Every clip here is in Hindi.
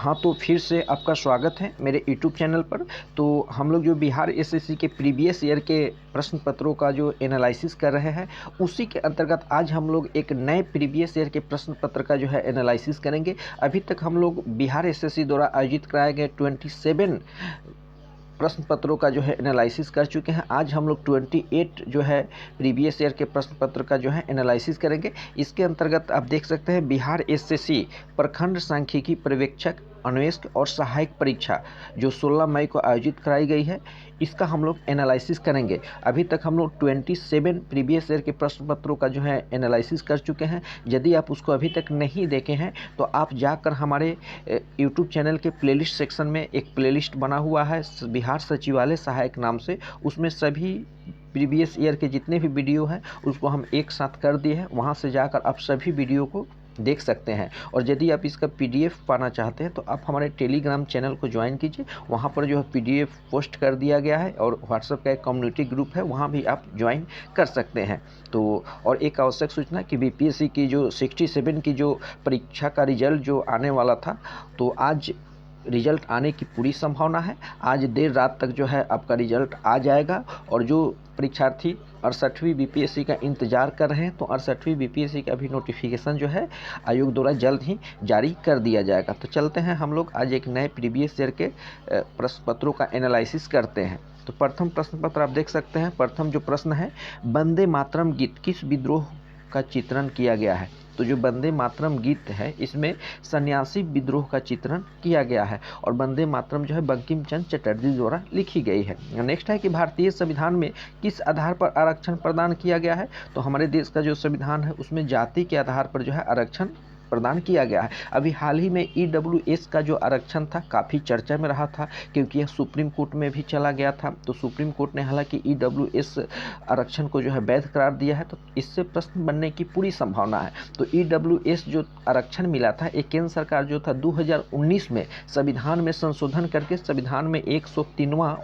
हाँ, तो फिर से आपका स्वागत है मेरे यूट्यूब चैनल पर। तो हम लोग जो बिहार एसएससी के प्रीवियस ईयर के प्रश्न पत्रों का जो एनालिसिस कर रहे हैं, उसी के अंतर्गत आज हम लोग एक नए प्रीवियस ईयर के प्रश्न पत्र का जो है एनालिसिस करेंगे। अभी तक हम लोग बिहार एसएससी द्वारा आयोजित कराए गए 27 प्रश्न पत्रों का जो है एनालिसिस कर चुके हैं। आज हम लोग 28 जो है प्रीवियस ईयर के प्रश्न पत्र का जो है एनालिसिस करेंगे। इसके अंतर्गत आप देख सकते हैं बिहार एसएससी प्रखंड सांख्यिकी पर्यवेक्षक अन्वेषक और सहायक परीक्षा जो 16 मई को आयोजित कराई गई है, इसका हम लोग एनालिसिस करेंगे। अभी तक हम लोग 27 प्रीवियस ईयर के प्रश्न पत्रों का जो है एनालिसिस कर चुके हैं। यदि आप उसको अभी तक नहीं देखे हैं तो आप जाकर हमारे यूट्यूब चैनल के प्लेलिस्ट सेक्शन में एक प्लेलिस्ट बना हुआ है बिहार सचिवालय सहायक नाम से, उसमें सभी प्रीवियस ईयर के जितने भी वीडियो हैं उसको हम एक साथ कर दिए हैं। वहाँ से जाकर आप सभी वीडियो को देख सकते हैं। और यदि आप इसका पीडीएफ पाना चाहते हैं तो आप हमारे टेलीग्राम चैनल को ज्वाइन कीजिए, वहाँ पर जो है पीडीएफ पोस्ट कर दिया गया है और व्हाट्सएप का एक कम्युनिटी ग्रुप है, वहाँ भी आप ज्वाइन कर सकते हैं। तो और एक आवश्यक सूचना कि बीपीएससी की जो 67 की जो परीक्षा का रिजल्ट जो आने वाला था, तो आज रिजल्ट आने की पूरी संभावना है। आज देर रात तक जो है आपका रिजल्ट आ जाएगा। और जो परीक्षार्थी 68वीं बीपीएससी का इंतजार कर रहे हैं, तो 68वीं बीपीएससी का भी नोटिफिकेशन जो है आयोग द्वारा जल्द ही जारी कर दिया जाएगा। तो चलते हैं हम लोग आज एक नए प्रीवियस ईयर के प्रश्न पत्रों का एनालिसिस करते हैं। तो प्रथम प्रश्न पत्र आप देख सकते हैं। प्रथम जो प्रश्न है, वंदे मातरम गीत किस विद्रोह का चित्रण किया गया है? तो जो वंदे मातरम गीत है इसमें सन्यासी विद्रोह का चित्रण किया गया है और वंदे मातरम जो है बंकिम चंद्र चटर्जी द्वारा लिखी गई है। नेक्स्ट है कि भारतीय संविधान में किस आधार पर आरक्षण प्रदान किया गया है? तो हमारे देश का जो संविधान है उसमें जाति के आधार पर जो है आरक्षण प्रदान किया गया है। अभी हाल ही में ईडब्ल्यूएस का जो आरक्षण था काफ़ी चर्चा में रहा था, क्योंकि यह सुप्रीम कोर्ट में भी चला गया था। तो सुप्रीम कोर्ट ने हालांकि ईडब्ल्यूएस आरक्षण को जो है वैध करार दिया है, तो इससे प्रश्न बनने की पूरी संभावना है। तो ईडब्ल्यूएस जो आरक्षण मिला था, एक केंद्र सरकार जो था 2019 में संविधान में संशोधन करके संविधान में 103वां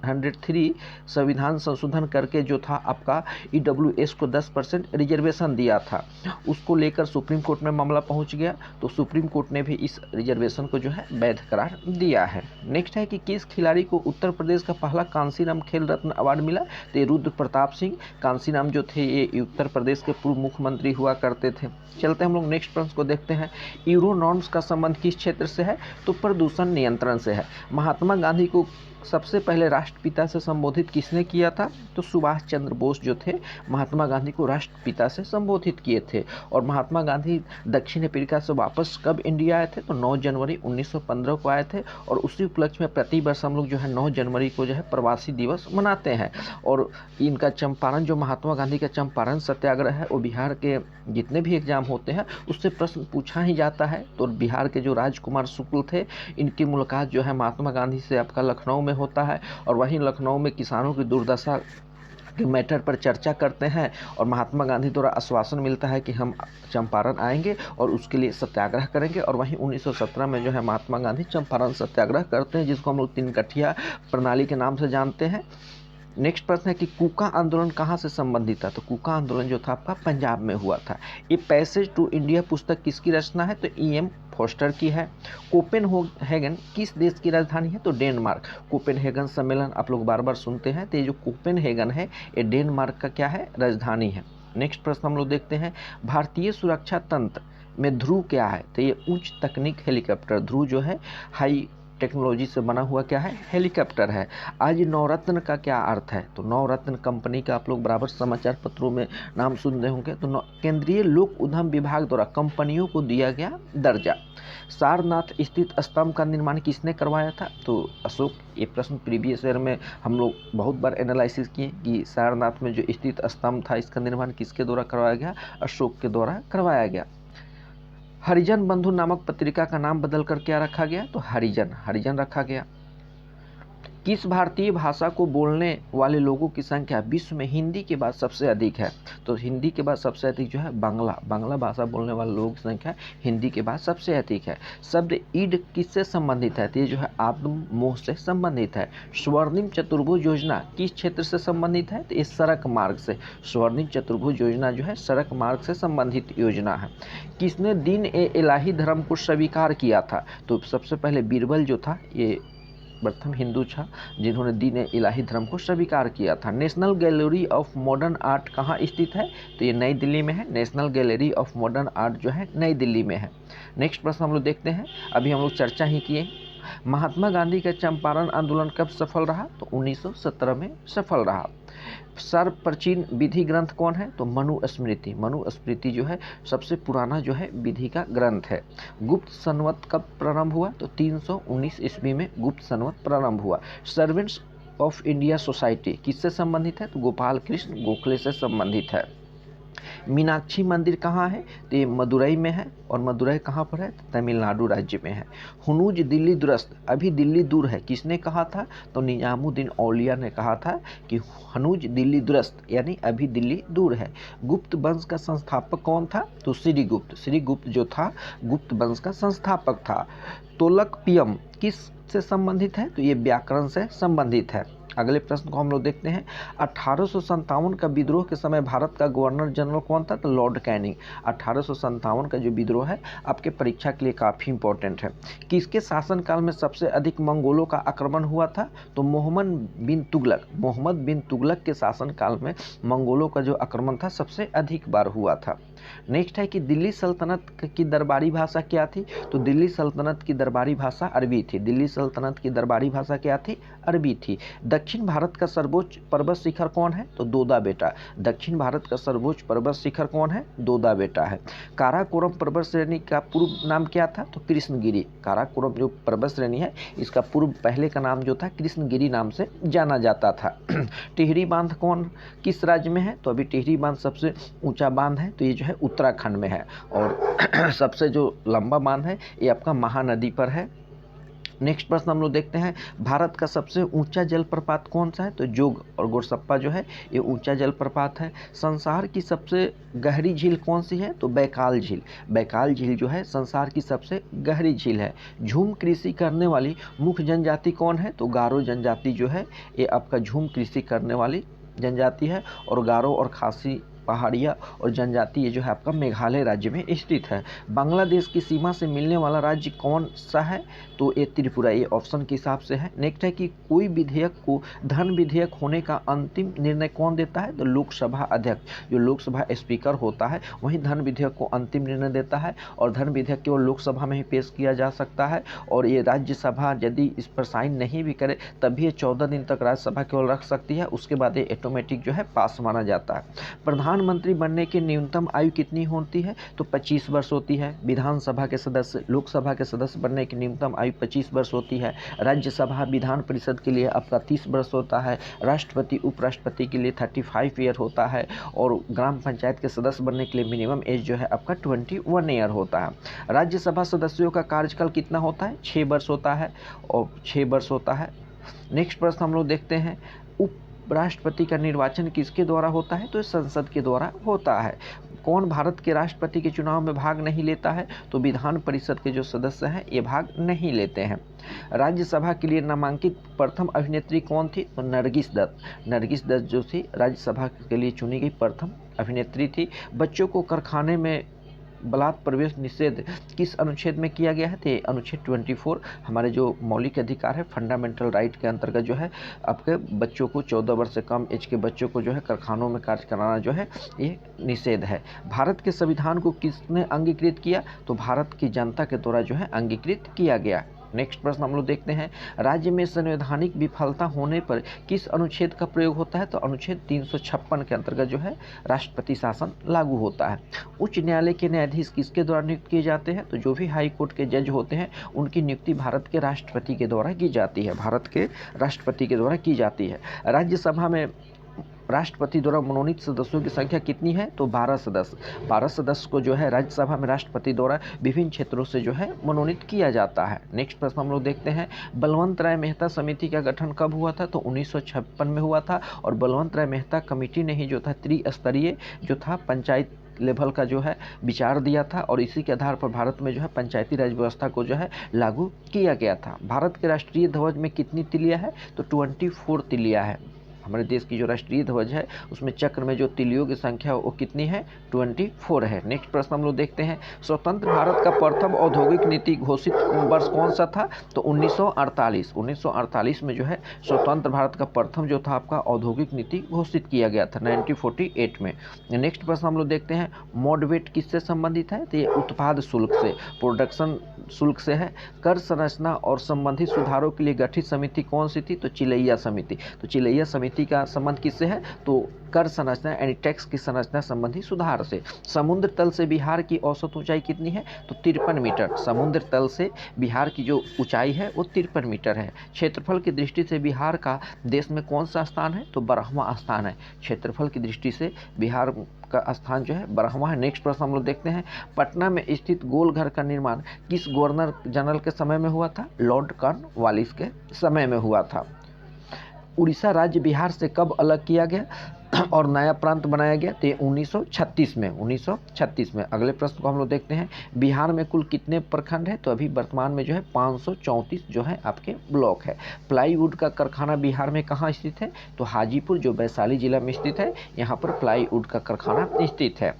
103 संविधान संशोधन करके जो था आपका ईडब्ल्यूएस को 10% रिजर्वेशन दिया था, उसको लेकर सुप्रीम कोर्ट में मामला पहुंच गया। तो सुप्रीम कोर्ट ने भी इस रिजर्वेशन को जो है वैध करार दिया है। नेक्स्ट है कि किस खिलाड़ी को उत्तर प्रदेश का पहला कांसीराम खेल रत्न अवार्ड मिला? तो ये रुद्र प्रताप सिंह कांसीराम जो थे ये उत्तर प्रदेश के पूर्व मुख्यमंत्री हुआ करते थे। चलते हम लोग नेक्स्ट प्रश्न को देखते हैं। यूरो नॉर्म्स का संबंध किस क्षेत्र से है? तो प्रदूषण नियंत्रण से है। महात्मा गांधी को सबसे पहले राष्ट्रपिता से संबोधित किसने किया था? तो सुभाष चंद्र बोस जो थे महात्मा गांधी को राष्ट्रपिता से संबोधित किए थे। और महात्मा गांधी दक्षिण अफ्रीका से वापस कब इंडिया आए थे? तो 9 जनवरी 1915 को आए थे। और उसी उपलक्ष्य में प्रति वर्ष हम लोग जो है 9 जनवरी को जो है प्रवासी दिवस मनाते हैं। और इनका चंपारण जो महात्मा गांधी का चंपारण सत्याग्रह है, वो बिहार के जितने भी एग्जाम होते हैं उससे प्रश्न पूछा ही जाता है। तो बिहार के जो राजकुमार शुक्ल थे, इनकी मुलाकात जो है महात्मा गांधी से आपका लखनऊ में होता है। और वहीं लखनऊ में किसानों की दुर्दशा के मैटर पर चर्चा करते हैं और महात्मा गांधी द्वारा आश्वासन मिलता है कि हम चंपारण आएंगे और उसके लिए सत्याग्रह करेंगे। और वहीं 1917 में जो है महात्मा गांधी चंपारण सत्याग्रह करते हैं, जिसको हम लोग 3 कठिया प्रणाली के नाम से जानते हैं। नेक्स्ट प्रश्न है कि कूका आंदोलन कहाँ से संबंधित था? तो कूका आंदोलन जो था आपका पंजाब में हुआ था। ये पैसेज टू इंडिया पुस्तक किसकी रचना है? तो E.M. फोस्टर की है। कोपेनहेगन किस देश की राजधानी है? तो डेनमार्क। कोपेनहेगन सम्मेलन आप लोग बार बार सुनते हैं, तो ये जो कोपेनहेगन है ये डेनमार्क का क्या है? राजधानी है। नेक्स्ट प्रश्न हम लोग देखते हैं। भारतीय सुरक्षा तंत्र में ध्रुव क्या है? तो ये उच्च तकनीक हेलीकॉप्टर। ध्रुव जो है हाई टेक्नोलॉजी से बना हुआ क्या है? हेलीकॉप्टर है। आज नवरत्न का क्या अर्थ है? तो नवरत्न कंपनी का आप लोग बराबर समाचार पत्रों में नाम सुन रहे होंगे। तो केंद्रीय लोक उद्यम विभाग द्वारा कंपनियों को दिया गया दर्जा। सारनाथ स्थित स्तंभ का निर्माण किसने करवाया था? तो अशोक। ये प्रश्न प्रीवियस ईयर में हम लोग बहुत बार एनालिसिस किए कि सारनाथ में जो स्थित स्तंभ था इसका निर्माण किसके द्वारा करवाया गया? अशोक के द्वारा करवाया गया। हरिजन बंधु नामक पत्रिका का नाम बदलकर क्या रखा गया? तो हरिजन रखा गया। किस भारतीय भाषा को बोलने वाले लोगों की संख्या विश्व में हिंदी के बाद सबसे अधिक है? तो हिंदी के बाद सबसे अधिक जो है बांग्ला भाषा बोलने वाले लोगों की संख्या हिंदी के बाद सबसे अधिक है। शब्द ईड किससे संबंधित है? तो ये जो है आत्म मोह से संबंधित है। स्वर्णिम चतुर्भुज योजना किस क्षेत्र से संबंधित है? तो ये सड़क मार्ग से। स्वर्णिम चतुर्भुज योजना जो है सड़क मार्ग से संबंधित योजना है। किसने दीन ए इलाही धर्म को स्वीकार किया था? तो सबसे पहले बीरबल जो था ये प्रथम हिंदू था जिन्होंने दीन ए इलाही धर्म को स्वीकार किया था। National gallery of modern art कहाँ स्थित है? तो ये नई दिल्ली में है। National gallery of modern art जो है नई दिल्ली में है। नेक्स्ट प्रश्न हम लोग देखते हैं, अभी हम लोग चर्चा ही किए। महात्मा गांधी का चंपारण आंदोलन कब सफल रहा? तो 1917 में सफल रहा। सर्वप्राचीन विधि ग्रंथ कौन है? तो मनुस्मृति। मनुस्मृति जो है सबसे पुराना जो है विधि का ग्रंथ है। गुप्त संवत कब प्रारंभ हुआ? तो 319 ईस्वी में गुप्त संवत प्रारंभ हुआ। सर्वेंट्स ऑफ इंडिया सोसाइटी किससे संबंधित है? तो गोपाल कृष्ण गोखले से संबंधित है। मीनाक्षी मंदिर कहाँ है? तो ये मदुरई में है। और मदुरई कहाँ पर है? तो तमिलनाडु राज्य में है। हुनूज दिल्ली दुरस्त, अभी दिल्ली दूर है, किसने कहा था? तो निजामुद्दीन औलिया ने कहा था कि हनूज दिल्ली दुरस्त यानी अभी दिल्ली दूर है। गुप्त वंश का संस्थापक कौन था? तो श्रीगुप्त। श्रीगुप्त जो था गुप्त वंश का संस्थापक था। तोलकपियम किस से संबंधित है? तो ये व्याकरण से संबंधित है। अगले प्रश्न को हम लोग देखते हैं। 1857 का विद्रोह के समय भारत का गवर्नर जनरल कौन था? तो लॉर्ड कैनिंग। 1857 का जो विद्रोह है आपके परीक्षा के लिए काफ़ी इंपॉर्टेंट है। किसके शासनकाल में सबसे अधिक मंगोलों का आक्रमण हुआ था? तो मोहम्मद बिन तुगलक। मोहम्मद बिन तुगलक के शासनकाल में मंगोलों का जो आक्रमण था सबसे अधिक बार हुआ था। नेक्स्ट है कि दिल्ली सल्तनत की दरबारी भाषा क्या थी? तो दिल्ली सल्तनत की दरबारी भाषा अरबी थी। दिल्ली सल्तनत की दरबारी भाषा क्या थी? अरबी थी। दक्षिण भारत का सर्वोच्च पर्वत शिखर कौन है? तो दोदा बेटा। दक्षिण भारत का सर्वोच्च पर्वत शिखर कौन है? दोदा बेटा है। काराकोरम पर्वत श्रेणी का पूर्व नाम क्या था? तो कृष्णगिरी। काराकोरम जो पर्वत श्रेणी है इसका पूर्व पहले का नाम जो था कृष्णगिरी नाम से जाना जाता था। टिहरी बांध कौन किस राज्य में है? तो अभी टिहरी बांध सबसे ऊंचा बांध है, तो ये जो है उत्तराखंड में है। और सबसे जो लंबा बांध है ये आपका महानदी पर है। नेक्स्ट प्रश्न हम लोग देखते हैं। भारत का सबसे ऊंचा जलप्रपात कौन सा है? तो जोग और गोरसप्पा जो है ये ऊंचा जलप्रपात है। संसार की सबसे गहरी झील कौन सी है? तो बैकाल झील। बैकाल झील जो है संसार की सबसे गहरी झील है। झूम कृषि करने वाली मुख्य जनजाति कौन है? तो गारो जनजाति जो है ये आपका झूम कृषि करने वाली जनजाति है। और गारो और खासी पहाड़िया और जनजाति ये जो है आपका मेघालय राज्य में स्थित है। बांग्लादेश की सीमा से मिलने वाला राज्य कौन सा है? तो ये त्रिपुरा। ये ऑप्शन के हिसाब से है। नेक्स्ट है कि कोई विधेयक को धन विधेयक होने का अंतिम निर्णय कौन देता है? तो लोकसभा अध्यक्ष। जो लोकसभा स्पीकर होता है वही धन विधेयक को अंतिम निर्णय देता है। और धन विधेयक केवल लोकसभा में ही पेश किया जा सकता है। और ये राज्यसभा यदि इस पर साइन नहीं भी करे तभी ये 14 दिन तक राज्यसभा केवल रख सकती है। उसके बाद ये ऑटोमेटिक जो है पास माना जाता है। प्रधानमंत्री बनने की न्यूनतम आयु कितनी होती है? तो 25 वर्ष होती है। विधानसभा के सदस्य लोकसभा के सदस्य बनने की न्यूनतम आयु 25 वर्ष होती है। राज्यसभा विधान परिषद के लिए आपका 30 वर्ष होता है। राष्ट्रपति उपराष्ट्रपति के लिए 35 ईयर होता है। और ग्राम पंचायत के सदस्य बनने के लिए मिनिमम एज जो है आपका 21 ईयर होता है। राज्यसभा सदस्यों का कार्यकाल कितना होता है? 6 वर्ष होता है। और 6 वर्ष होता है। नेक्स्ट प्रश्न हम लोग देखते हैं। राष्ट्रपति का निर्वाचन किसके द्वारा होता है? तो संसद के द्वारा होता है। कौन भारत के राष्ट्रपति के चुनाव में भाग नहीं लेता है? तो विधान परिषद के जो सदस्य हैं ये भाग नहीं लेते हैं। राज्यसभा के लिए नामांकित प्रथम अभिनेत्री कौन थी? तो नरगिस दत्त। नरगिस दत्त जो थी राज्यसभा के लिए चुनी गई प्रथम अभिनेत्री थी। बच्चों को कारखाने में बलात् प्रवेश निषेध किस अनुच्छेद में किया गया है? तो अनुच्छेद 24 हमारे जो मौलिक अधिकार है फंडामेंटल राइट के अंतर्गत जो है आपके बच्चों को 14 वर्ष से कम एज के बच्चों को जो है कारखानों में कार्य कराना जो है ये निषेध है। भारत के संविधान को किसने अंगीकृत किया? तो भारत की जनता के द्वारा जो है अंगीकृत किया गया। नेक्स्ट प्रश्न हम लोग देखते हैं। राज्य में संवैधानिक विफलता होने पर किस अनुच्छेद का प्रयोग होता है? तो अनुच्छेद 356 के अंतर्गत जो है राष्ट्रपति शासन लागू होता है। उच्च न्यायालय के न्यायाधीश किसके द्वारा नियुक्त किए जाते हैं? तो जो भी हाई कोर्ट के जज होते हैं उनकी नियुक्ति भारत के राष्ट्रपति के द्वारा की जाती है। भारत के राष्ट्रपति के द्वारा की जाती है। राज्यसभा में राष्ट्रपति द्वारा मनोनीत सदस्यों की संख्या कितनी है? तो 12 सदस्य। 12 सदस्य को जो है राज्यसभा में राष्ट्रपति द्वारा विभिन्न क्षेत्रों से जो है मनोनीत किया जाता है। नेक्स्ट प्रश्न हम लोग देखते हैं, बलवंत राय मेहता समिति का गठन कब हुआ था? तो 1956 में हुआ था। और बलवंत राय मेहता कमेटी ने ही जो था त्रिस्तरीय जो था पंचायत लेवल का जो है विचार दिया था, और इसी के आधार पर भारत में जो है पंचायती राज व्यवस्था को जो है लागू किया गया था। भारत के राष्ट्रीय ध्वज में कितनी तिलियां है? तो 24 तिलियां है। हमारे देश की जो राष्ट्रीय ध्वज है उसमें चक्र में जो तिलियों की संख्या वो कितनी है? 24 है। नेक्स्ट प्रश्न हम लोग देखते हैं, स्वतंत्र भारत का प्रथम औद्योगिक नीति घोषित वर्ष कौन सा था? तो 1948। 1948 में जो है स्वतंत्र भारत का प्रथम जो था आपका औद्योगिक नीति घोषित किया गया था 1948 में। नेक्स्ट प्रश्न हम लोग देखते हैं, मॉडवेट किससे संबंधित है? तो ये उत्पाद शुल्क से, प्रोडक्शन शुल्क से है। कर संरचना और संबंधित सुधारों के लिए गठित समिति कौन सी थी? तो चिलैया समिति। तो चिलैया समिति का संबंध किससे है? तो कर संरचना यानी टैक्स की संरचना संबंधी सुधार से। समुद्र तल से बिहार की औसत ऊंचाई कितनी है? तो 53 मीटर। समुद्र तल से बिहार की जो ऊंचाई है वो 53 मीटर है। क्षेत्रफल की दृष्टि से बिहार का देश में कौन सा स्थान है? तो 12वां स्थान है। क्षेत्रफल की दृष्टि से बिहार का स्थान जो है 12वां है। नेक्स्ट प्रश्न हम लोग देखते हैं, पटना में स्थित गोल घर का निर्माण किस गवर्नर जनरल के समय में हुआ था? लॉर्ड कॉर्नवालिस के समय में हुआ था। उड़ीसा राज्य बिहार से कब अलग किया गया और नया प्रांत बनाया गया? तो 1936 में। 1936 में। अगले प्रश्न को हम लोग देखते हैं, बिहार में कुल कितने प्रखंड है? तो अभी वर्तमान में जो है 534 जो है आपके ब्लॉक है। प्लाईवुड का कारखाना बिहार में कहाँ स्थित है? तो हाजीपुर जो वैशाली जिला में स्थित है, यहाँ पर प्लाईवुड का कारखाना स्थित है।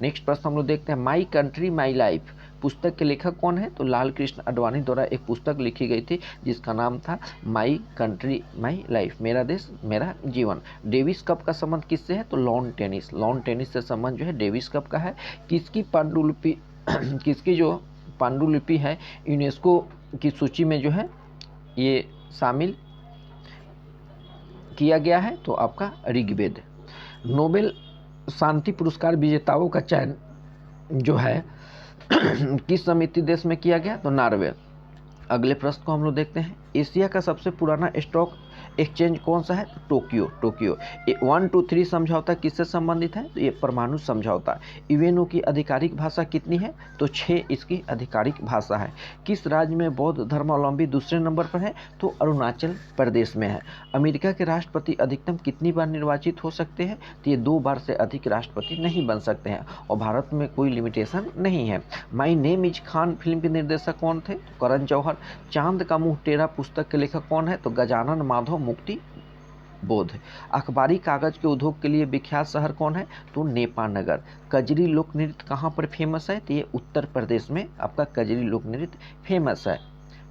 नेक्स्ट प्रश्न हम लोग देखते हैं, माई कंट्री माई लाइफ पुस्तक के लेखक कौन है? तो लाल कृष्ण आडवाणी द्वारा एक पुस्तक लिखी गई थी जिसका नाम था माई कंट्री माई लाइफ, मेरा देश मेरा जीवन। डेविस कप का संबंध किससे है? तो लॉन टेनिस। लॉन टेनिस से संबंध जो है डेविस कप का है। किसकी पांडुलिपि किसकी जो पांडुलिपि है यूनेस्को की सूची में जो है ये शामिल किया गया है? तो आपका ऋग्वेद। नोबेल शांति पुरस्कार विजेताओं का चयन जो है किस समिति देश में किया गया? तो नॉर्वे। अगले प्रश्न को हम लोग देखते हैं, एशिया का सबसे पुराना स्टॉक एक्सचेंज कौन सा है? तो टोक्यो। टोक्यो। 1, 2, 3 समझौता किससे संबंधित है? तो ये परमाणु समझौता। यूएनओ की आधिकारिक भाषा कितनी है? तो 6 इसकी आधिकारिक भाषा है। किस राज्य में बौद्ध धर्मावलंबी दूसरे नंबर पर है? तो अरुणाचल प्रदेश में है। अमेरिका के राष्ट्रपति अधिकतम कितनी बार निर्वाचित हो सकते हैं? तो ये 2 बार से अधिक राष्ट्रपति नहीं बन सकते हैं और भारत में कोई लिमिटेशन नहीं है। My name is Khan film के निर्देशक कौन थे? तो करण जौहर। चांद का मुंह टेढ़ा पुस्तक के लेखक कौन है? तो गजानन माधव मुक्ति बोध। अखबारी कागज के उद्योग के लिए विख्यात शहर कौन है? तो नेपानगर। कजरी लोक नृत्य कहाँ पर फेमस है? तो ये उत्तर प्रदेश में आपका कजरी लोक नृत्य फेमस है।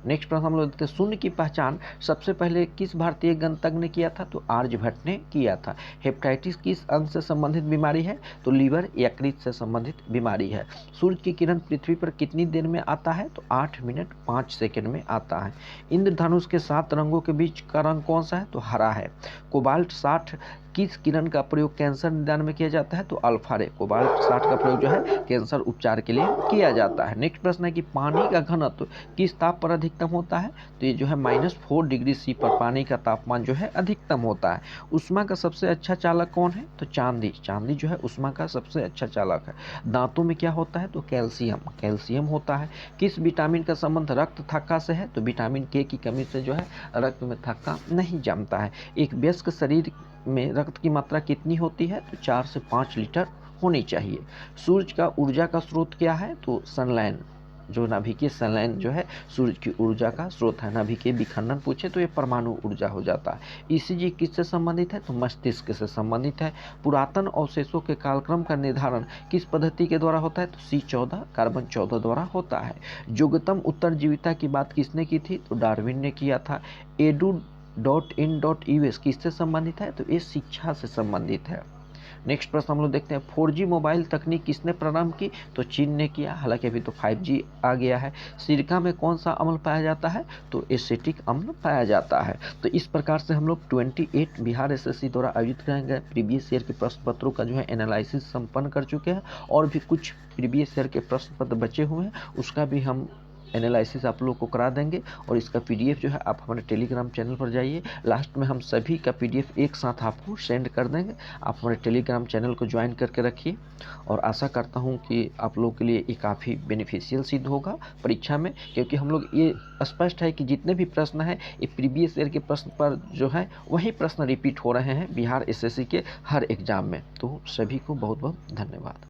नेक्स्ट प्रश्न हम लोग देखते हैं, शून्य की पहचान सबसे पहले किस भारतीय गणितज्ञ ने किया था? तो आर्यभट्ट ने किया था। हेपेटाइटिस किस अंग से संबंधित बीमारी है? तो लीवर यकृत से संबंधित बीमारी है। सूर्य की किरण पृथ्वी पर कितनी देर में आता है? तो 8 मिनट 5 सेकंड में आता है। इंद्रधनुष के 7 रंगों के बीच का रंग कौन सा है? तो हरा है। कोबाल्ट 60 किस किरण का प्रयोग कैंसर निदान में किया जाता है? तो अल्फा रे। कोबाल्ट 60 का प्रयोग जो है कैंसर उपचार के लिए किया जाता है। नेक्स्ट प्रश्न है कि पानी का घनत्व किस ताप पर अधिकतम होता है? तो ये जो है -4 डिग्री सी पर पानी का तापमान जो है अधिकतम होता है। उष्मा का सबसे अच्छा चालक कौन है? तो चांदी। चांदी जो है उष्मा का सबसे अच्छा चालक है। दांतों में क्या होता है? तो कैल्शियम। कैल्शियम होता है। किस विटामिन का संबंध रक्त थक्का से है? तो विटामिन के की कमी से जो है रक्त में थक्का नहीं जमता है। एक वयस्क शरीर में रक्त की मात्रा कितनी होती है? तो 4 से 5 लीटर होनी चाहिए। सूर्य का ऊर्जा का स्रोत क्या है? तो सनलाइन। जो नाभिकीय सनलाइन जो है सूर्य की ऊर्जा का स्रोत है। नाभिकीय विखंडन पूछे तो ये परमाणु ऊर्जा हो जाता है। ईसीजी किससे संबंधित है? तो मस्तिष्क से संबंधित है। पुरातन अवशेषों के कालक्रम का निर्धारण किस पद्धति के द्वारा होता है? तो C14 कार्बन 14 द्वारा होता है। जोग्यतम उत्तरजीविता की बात किसने की थी? तो डार्विन ने किया था। edu.in.us किससे संबंधित है? तो ये शिक्षा से संबंधित है। नेक्स्ट प्रश्न हम लोग देखते हैं, 4G मोबाइल तकनीक किसने प्रारंभ की? तो चीन ने किया। हालांकि अभी तो 5G आ गया है। सिरका में कौन सा अम्ल पाया जाता है? तो एसिटिक अम्ल पाया जाता है। तो इस प्रकार से हम लोग 28 बिहार एसएससी द्वारा आयोजित करेंगे प्रीवियस ईयर के प्रश्न पत्रों का जो है एनालिसिस संपन्न कर चुके हैं और भी कुछ प्रीवियस ईयर के प्रश्न पत्र बचे हुए हैं उसका भी हम एनालिसिस आप लोग को करा देंगे। और इसका पीडीएफ जो है आप हमारे टेलीग्राम चैनल पर जाइए, लास्ट में हम सभी का पीडीएफ एक साथ आपको सेंड कर देंगे। आप हमारे टेलीग्राम चैनल को ज्वाइन करके रखिए और आशा करता हूँ कि आप लोगों के लिए ये काफ़ी बेनिफिशियल सिद्ध होगा परीक्षा में, क्योंकि हम लोग ये स्पष्ट है कि जितने भी प्रश्न हैं ये प्रीवियस ईयर के प्रश्न पर जो है वही प्रश्न रिपीट हो रहे हैं बिहार एसएससी के हर एग्ज़ाम में। तो सभी को बहुत बहुत धन्यवाद।